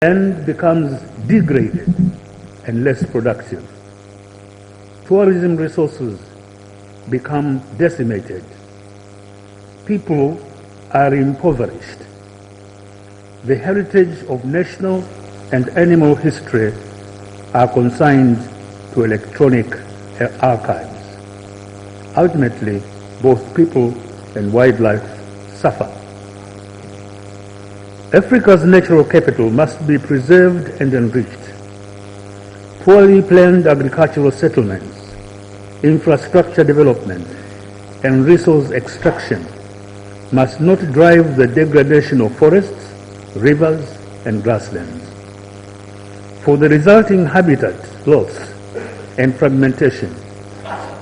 land becomes degraded and less productive. Tourism resources become decimated. People are impoverished. The heritage of national and animal history are consigned to electronic archives. Ultimately, both people and wildlife suffer. Africa's natural capital must be preserved and enriched. Poorly planned agricultural settlements, infrastructure development, and resource extraction must not drive the degradation of forests, rivers, and grasslands. For the resulting habitat loss and fragmentation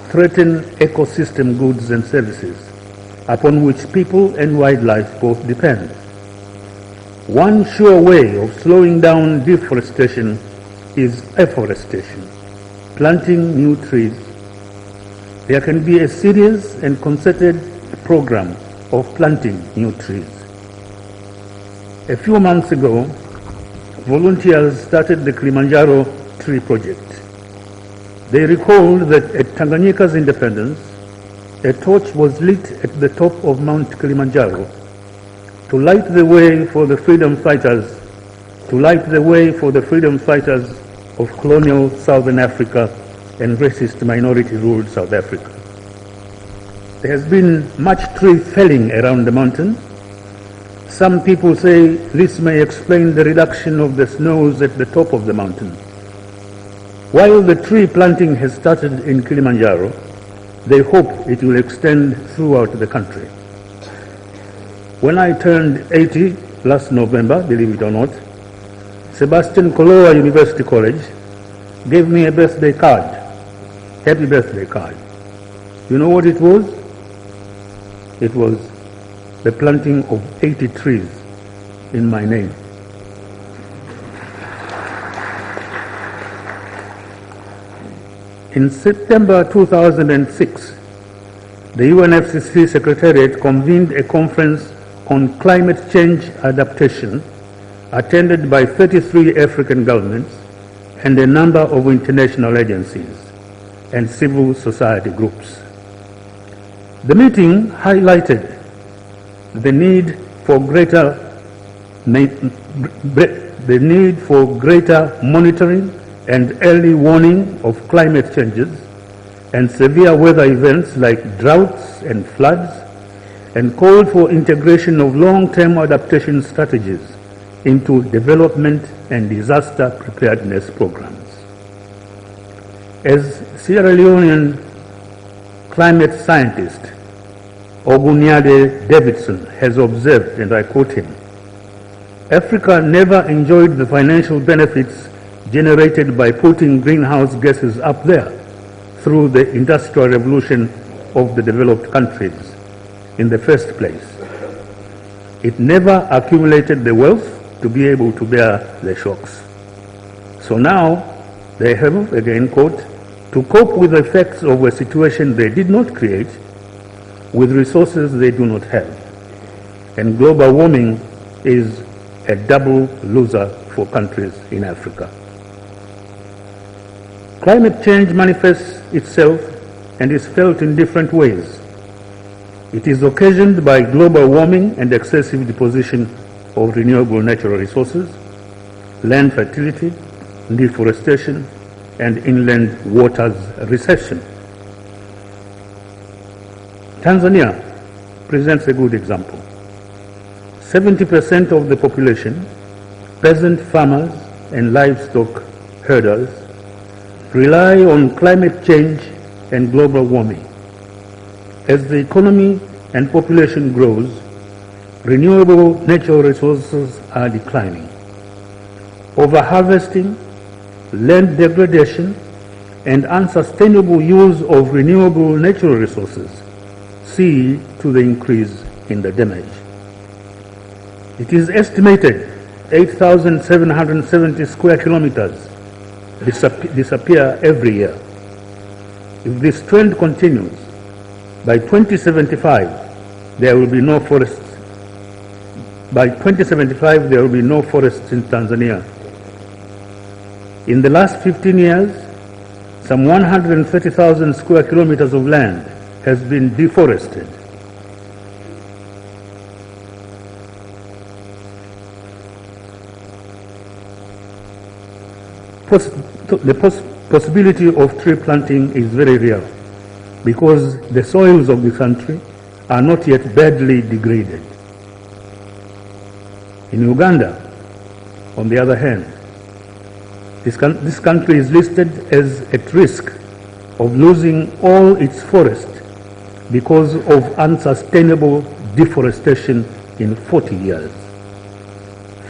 threaten ecosystem goods and services upon which people and wildlife both depend. One sure way of slowing down deforestation is afforestation, planting new trees. There can be a serious and concerted program of planting new trees. A few months ago, volunteers started the Kilimanjaro Tree Project. They recalled that at Tanganyika's independence, a torch was lit at the top of Mount Kilimanjaro to light the way for the freedom fighters, of colonial Southern Africa and racist minority-ruled South Africa. There has been much tree felling around the mountain. Some people say this may explain the reduction of the snows at the top of the mountain. While the tree planting has started in Kilimanjaro, they hope it will extend throughout the country. When I turned 80 last November, believe it or not, Sebastian Koloa University College gave me a birthday card, happy birthday card. You know what it was? It was the planting of 80 trees in my name. In September 2006, the UNFCCC Secretariat convened a conference on climate change adaptation, attended by 33 African governments and a number of international agencies and civil society groups. The meeting highlighted the need for greater monitoring and early warning of climate changes and severe weather events like droughts and floods, and called for integration of long-term adaptation strategies into development and disaster preparedness programs. As Sierra Leonean climate scientist Ogunyade Davidson has observed, and I quote him, "Africa never enjoyed the financial benefits generated by putting greenhouse gases up there through the industrial revolution of the developed countries in the first place. It never accumulated the wealth to be able to bear the shocks. So now they have, again quote, to cope with the effects of a situation they did not create with resources they do not have. And global warming is a double loser for countries in Africa." Climate change manifests itself and is felt in different ways. It is occasioned by global warming and excessive deposition of renewable natural resources, land fertility, deforestation, and inland waters recession. Tanzania presents a good example. 70% of the population, peasant farmers and livestock herders, rely on climate change and global warming. As the economy and population grows, renewable natural resources are declining. Overharvesting, land degradation, and unsustainable use of renewable natural resources see to the increase in the damage. It is estimated 8,770 square kilometers disappear every year. If this trend continues, by 2075, there will be no forests By 2075, there will be no forests in Tanzania. In the last 15 years, some 130,000 square kilometers of land has been deforested. The possibility of tree planting is very real because the soils of the country are not yet badly degraded. In Uganda, on the other hand, this country is listed as at risk of losing all its forest because of unsustainable deforestation in 40 years.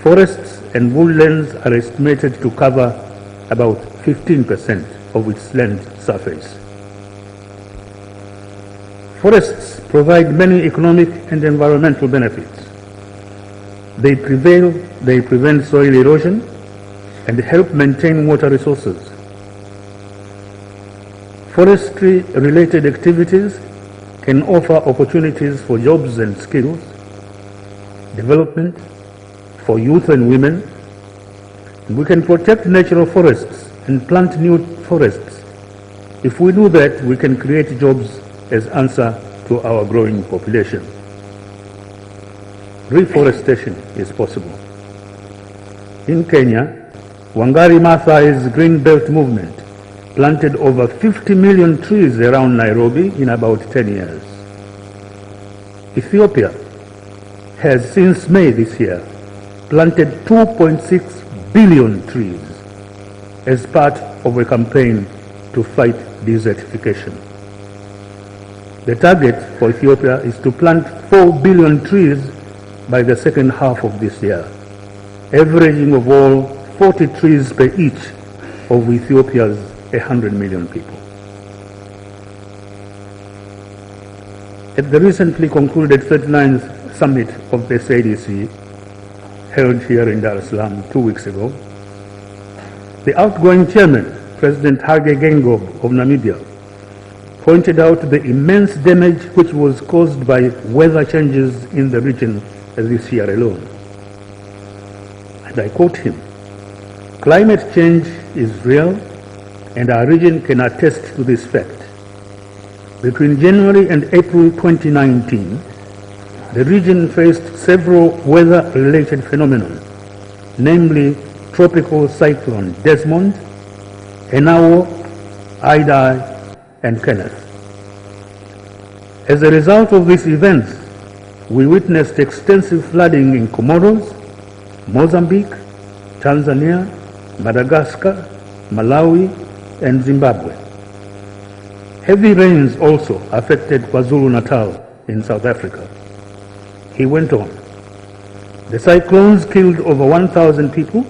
Forests and woodlands are estimated to cover about 15% of its land surface. Forests provide many economic and environmental benefits. They prevent soil erosion and help maintain water resources. Forestry-related activities can offer opportunities for jobs and skills, development for youth and women. We can protect natural forests and plant new forests. If we do that, we can create jobs as answer to our growing population. Reforestation is possible. In Kenya, Wangari Maathai's Green Belt movement planted over 50 million trees around Nairobi in about 10 years. Ethiopia has since May this year planted 2.6 billion trees as part of a campaign to fight desertification. The target for Ethiopia is to plant 4 billion trees by the second half of this year, averaging of all 40 trees per each of Ethiopia's 100 million people. At the recently concluded 39th summit of the SADC, held here in Dar es Salaam 2 weeks ago, the outgoing chairman, President Hage Geingob of Namibia, pointed out the immense damage which was caused by weather changes in the region this year alone. And I quote him, "Climate change is real and our region can attest to this fact. Between January and April 2019, the region faced several weather-related phenomena, namely Tropical Cyclone Desmond, Enawo, Idai, and Kenneth. As a result of these events, we witnessed extensive flooding in Comoros, Mozambique, Tanzania, Madagascar, Malawi, and Zimbabwe. Heavy rains also affected KwaZulu-Natal in South Africa." He went on, "The cyclones killed over 1,000 people,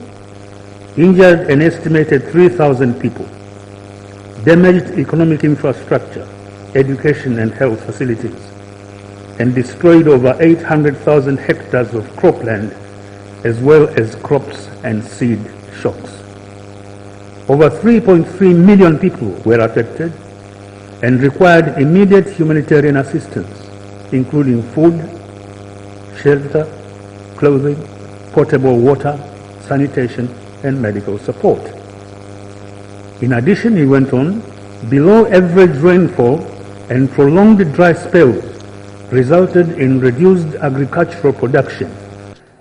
injured an estimated 3,000 people, damaged economic infrastructure, education and health facilities, and destroyed over 800,000 hectares of cropland, as well as crops and seed shocks. Over 3.3 million people were affected and required immediate humanitarian assistance, including food, shelter, clothing, potable water, sanitation, and medical support." In addition, he went on, "Below average rainfall and prolonged dry spells resulted in reduced agricultural production,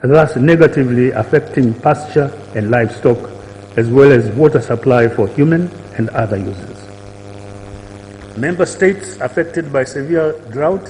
thus negatively affecting pasture and livestock, as well as water supply for human and other users. Member states affected by severe drought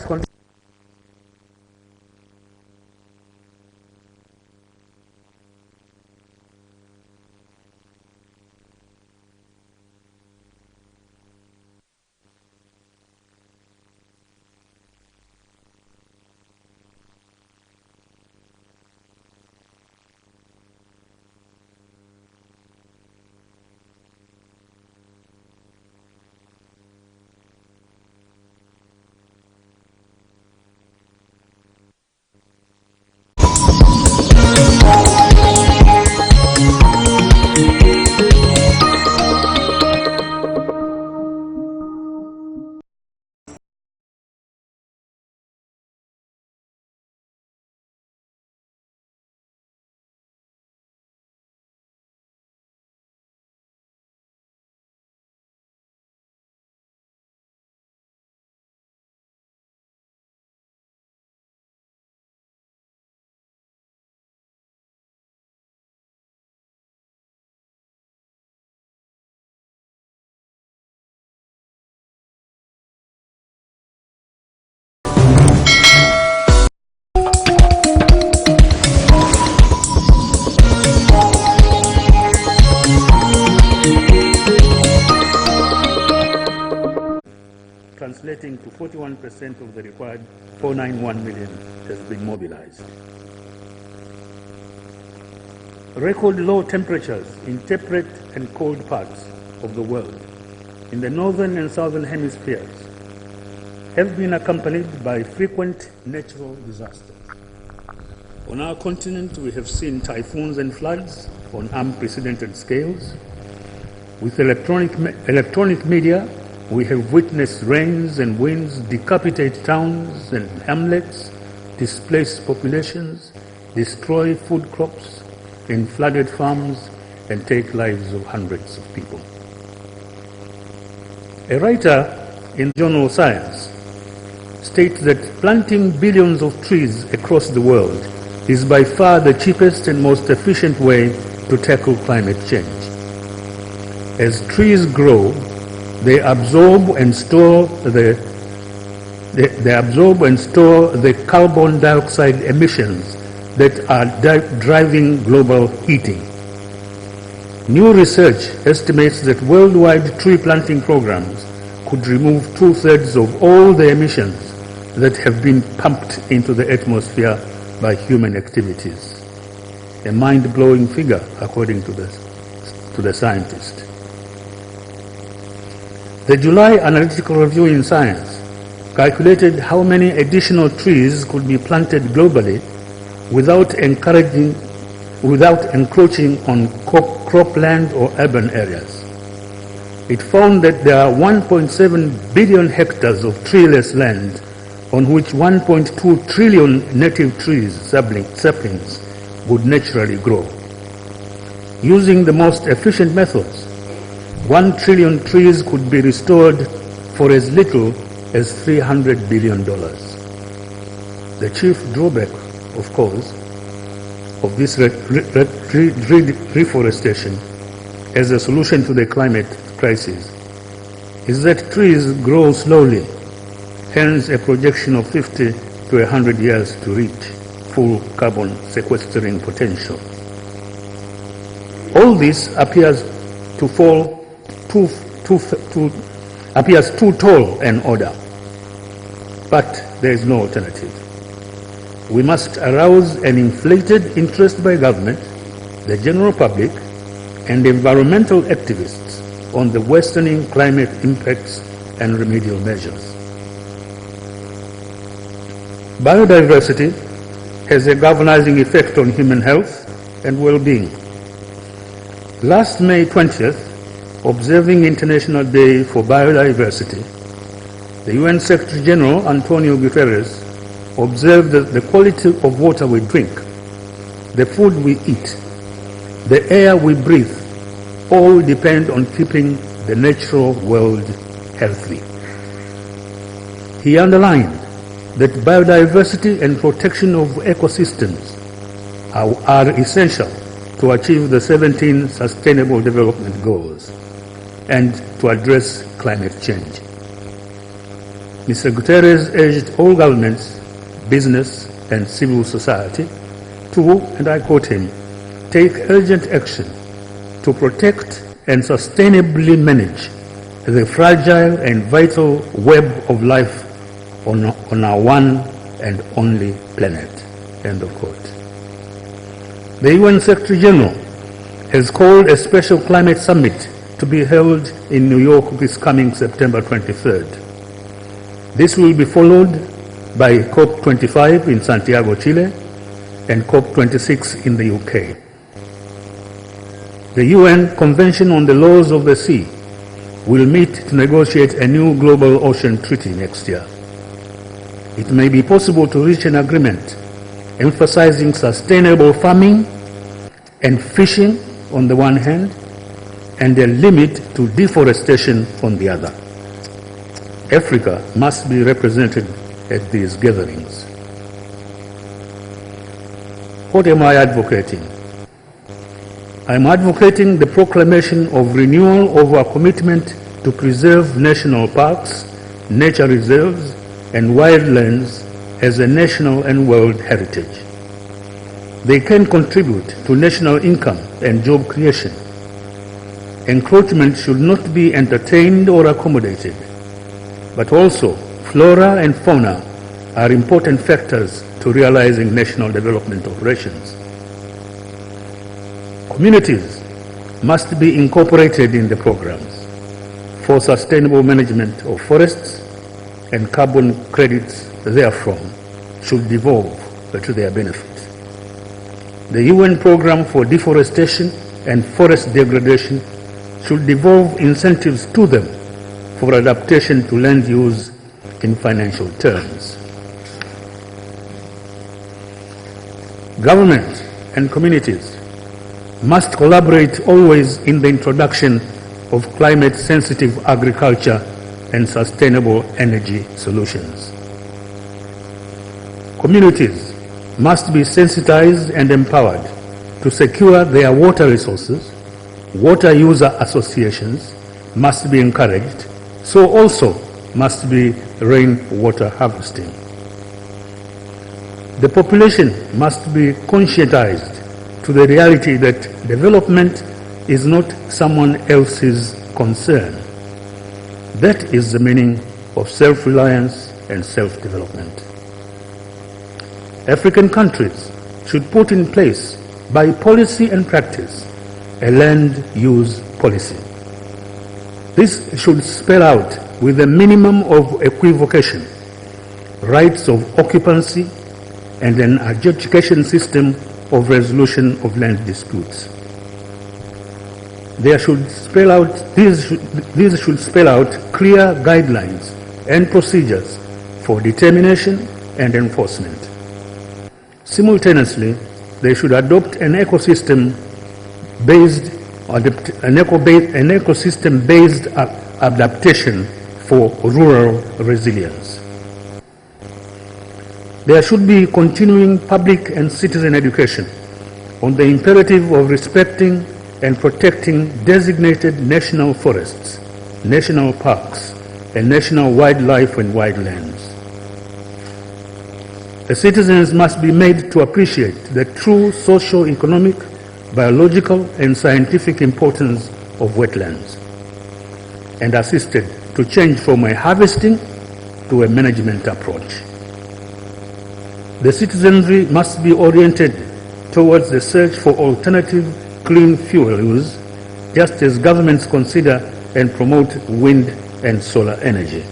translating to 41% of the required 491 million, has been mobilized. Record low temperatures in temperate and cold parts of the world, in the northern and southern hemispheres, have been accompanied by frequent natural disasters. On our continent, we have seen typhoons and floods on unprecedented scales. With electronic media, we have witnessed rains and winds decapitate towns and hamlets, displace populations, destroy food crops in flooded farms, and take lives of hundreds of people. A writer in the journal Science states that planting billions of trees across the world is by far the cheapest and most efficient way to tackle climate change. As trees grow, they absorb and store the carbon dioxide emissions that are driving global heating. New research estimates that worldwide tree planting programs could remove 2/3 of all the emissions that have been pumped into the atmosphere by human activities. A mind-blowing figure, according to the scientist. The July Analytical Review in Science calculated how many additional trees could be planted globally without encroaching on cropland or urban areas. It found that there are 1.7 billion hectares of treeless land on which 1.2 trillion native trees, saplings, would naturally grow. Using the most efficient methods, 1 trillion trees could be restored for as little as $300 billion. The chief drawback, of course, of this reforestation as a solution to the climate crisis is that trees grow slowly, hence a projection of 50 to 100 years to reach full carbon sequestering potential. All this appears to fall appears too tall an order, but there is no alternative. We must arouse an inflated interest by government, the general public, and environmental activists on the worsening climate impacts and remedial measures. Biodiversity has a galvanizing effect on human health and well-being. Last May 20th, observing International Day for Biodiversity, the UN Secretary General Antonio Guterres observed that the quality of water we drink, the food we eat, the air we breathe, all depend on keeping the natural world healthy. He underlined that biodiversity and protection of ecosystems are essential to achieve the 17 Sustainable Development Goals and to address climate change. Mr. Guterres urged all governments, business, and civil society to, and I quote him, take urgent action to protect and sustainably manage the fragile and vital web of life on our one and only planet, end of quote. The UN Secretary General has called a special climate summit to be held in New York this coming September 23rd. This will be followed by COP25 in Santiago, Chile, and COP26 in the UK. The UN Convention on the Laws of the Sea will meet to negotiate a new global ocean treaty next year. It may be possible to reach an agreement emphasizing sustainable farming and fishing on the one hand, and a limit to deforestation on the other. Africa must be represented at these gatherings. What am I advocating? I am advocating the proclamation of renewal of our commitment to preserve national parks, nature reserves, and wildlands as a national and world heritage. They can contribute to national income and job creation. Encroachment should not be entertained or accommodated. but also flora and fauna are important factors to realizing national development operations. Communities must be incorporated in the programs for sustainable management of forests, and carbon credits therefrom should devolve to their benefit. The UN program for deforestation and forest degradation should devolve incentives to them for adaptation to land use in financial terms. Government and communities must collaborate always in the introduction of climate-sensitive agriculture and sustainable energy solutions. Communities must be sensitized and empowered to secure their water resources. Water user associations must be encouraged, so also must be rainwater harvesting. The population must be conscientized to the reality that development is not someone else's concern. That is the meaning of self-reliance and self-development. African countries should put in place, by policy and practice, a land use policy. This should spell out, with a minimum of equivocation, rights of occupancy and an adjudication system of resolution of land disputes. These should spell out clear guidelines and procedures for determination and enforcement. Simultaneously, they should adopt an ecosystem-based adaptation for rural resilience. There should be continuing public and citizen education on the imperative of respecting and protecting designated national forests, national parks, and national wildlife and wildlands. The citizens must be made to appreciate the true socio-economic, biological, and scientific importance of wetlands, and assisted to change from a harvesting to a management approach. The citizenry must be oriented towards the search for alternative clean fuel use, just as governments consider and promote wind and solar energy.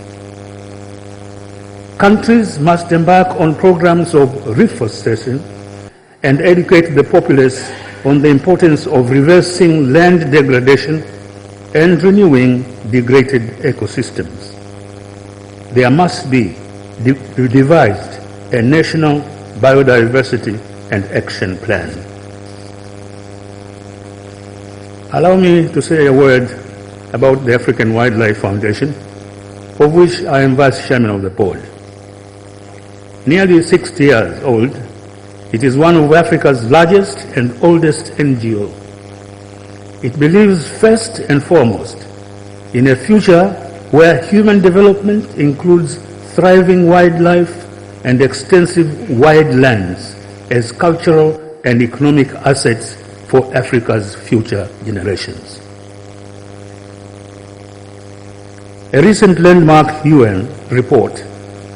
Countries must embark on programs of reforestation and educate the populace on the importance of reversing land degradation and renewing degraded ecosystems. There must be devised a national biodiversity and action plan. Allow me to say a word about the African Wildlife Foundation, of which I am Vice Chairman of the Board. Nearly 60 years old, it is one of Africa's largest and oldest NGO. It believes first and foremost in a future where human development includes thriving wildlife and extensive wildlands as cultural and economic assets for Africa's future generations. A recent landmark UN report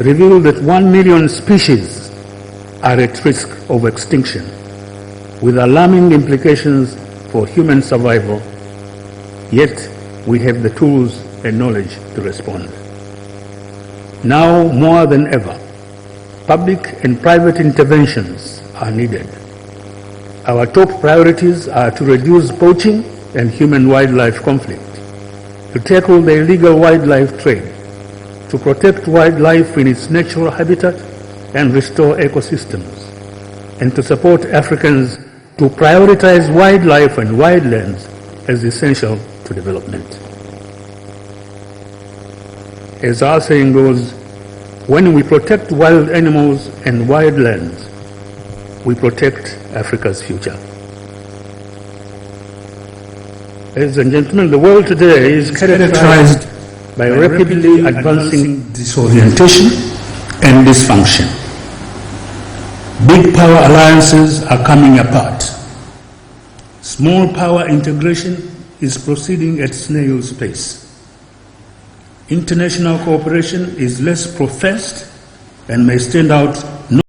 revealed that 1 million species are at risk of extinction, with alarming implications for human survival, yet we have the tools and knowledge to respond. Now more than ever, public and private interventions are needed. Our top priorities are to reduce poaching and human-wildlife conflict, to tackle the illegal wildlife trade, to protect wildlife in its natural habitat and restore ecosystems, and to support Africans to prioritize wildlife and wildlands as essential to development. As our saying goes, when we protect wild animals and wildlands, we protect Africa's future. Ladies and gentlemen, the world today is characterized by rapidly advancing disorientation and dysfunction. Big power alliances are coming apart. Small power integration is proceeding at snail's pace. International cooperation is less professed and may stand out